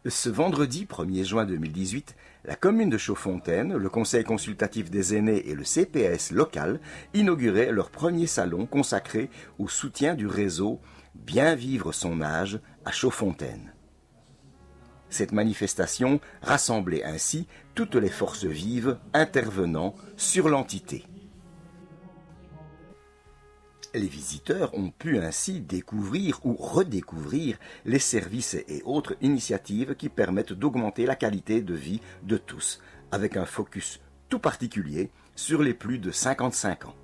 Ce vendredi 1er juin 2018, la commune de Chaudfontaine, le Conseil consultatif des aînés et le CPAS local inauguraient leur premier salon consacré au soutien du réseau Bien vivre son âge à Chaudfontaine. Cette manifestation rassemblait ainsi toutes les forces vives intervenant sur l'entité. Les visiteurs ont pu ainsi découvrir ou redécouvrir les services et autres initiatives qui permettent d'augmenter la qualité de vie de tous, avec un focus tout particulier sur les plus de 55 ans.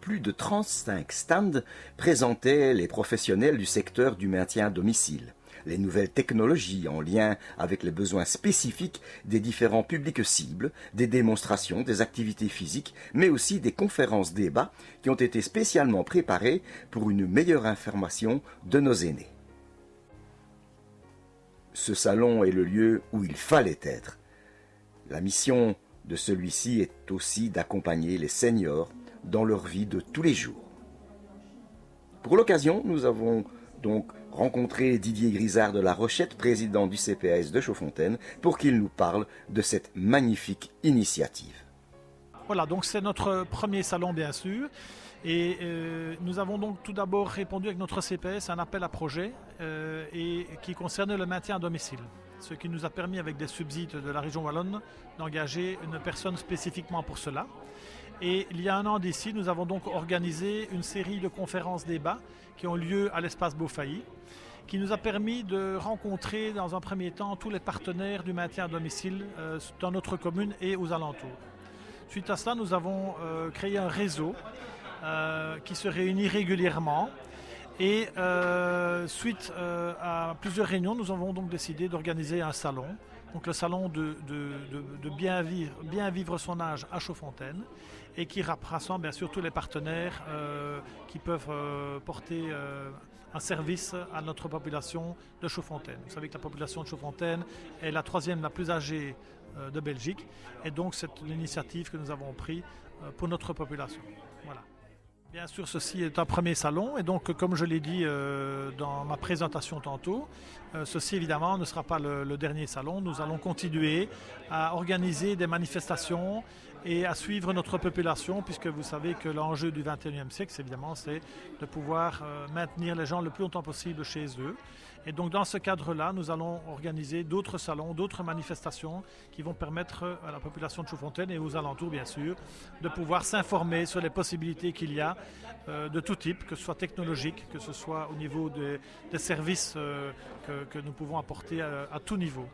Plus de 35 stands présentaient les professionnels du secteur du maintien à domicile, les nouvelles technologies en lien avec les besoins spécifiques des différents publics cibles, des démonstrations, des activités physiques, mais aussi des conférences-débats qui ont été spécialement préparées pour une meilleure information de nos aînés. Ce salon est le lieu où il fallait être. La mission de celui-ci est aussi d'accompagner les seniors dans leur vie de tous les jours. Pour l'occasion, nous avons donc rencontré Didier Grisard de la Rochette, président du CPAS de Chaudfontaine, pour qu'il nous parle de cette magnifique initiative. Voilà, donc c'est notre premier salon bien sûr. Et nous avons donc tout d'abord répondu avec notre CPS à un appel à projet et qui concerne le maintien à domicile. Ce qui nous a permis avec des subsides de la région wallonne d'engager une personne spécifiquement pour cela. Et il y a un an d'ici, nous avons donc organisé une série de conférences débats qui ont lieu à l'espace Beaufailly, qui nous a permis de rencontrer dans un premier temps tous les partenaires du maintien à domicile dans notre commune et aux alentours. Suite à cela, nous avons créé un réseau qui se réunit régulièrement. Et suite à plusieurs réunions, nous avons donc décidé d'organiser un salon. Donc le salon de bien vivre son âge à Chaudfontaine et qui rassemble bien sûr tous les partenaires qui peuvent porter un service à notre population de Chaudfontaine. Vous savez que la population de Chaudfontaine est la troisième la plus âgée de Belgique et donc c'est l'initiative que nous avons prise pour notre population. Voilà. Bien sûr, ceci est un premier salon et donc, comme je l'ai dit dans ma présentation tantôt, ceci évidemment ne sera pas le dernier salon. Nous allons continuer à organiser des manifestations et à suivre notre population puisque vous savez que l'enjeu du XXIe siècle, évidemment, c'est de pouvoir maintenir les gens le plus longtemps possible chez eux. Et donc dans ce cadre-là, nous allons organiser d'autres salons, d'autres manifestations qui vont permettre à la population de Chaudfontaine et aux alentours bien sûr de pouvoir s'informer sur les possibilités qu'il y a de tout type, que ce soit technologique, que ce soit au niveau des services que nous pouvons apporter à tout niveau.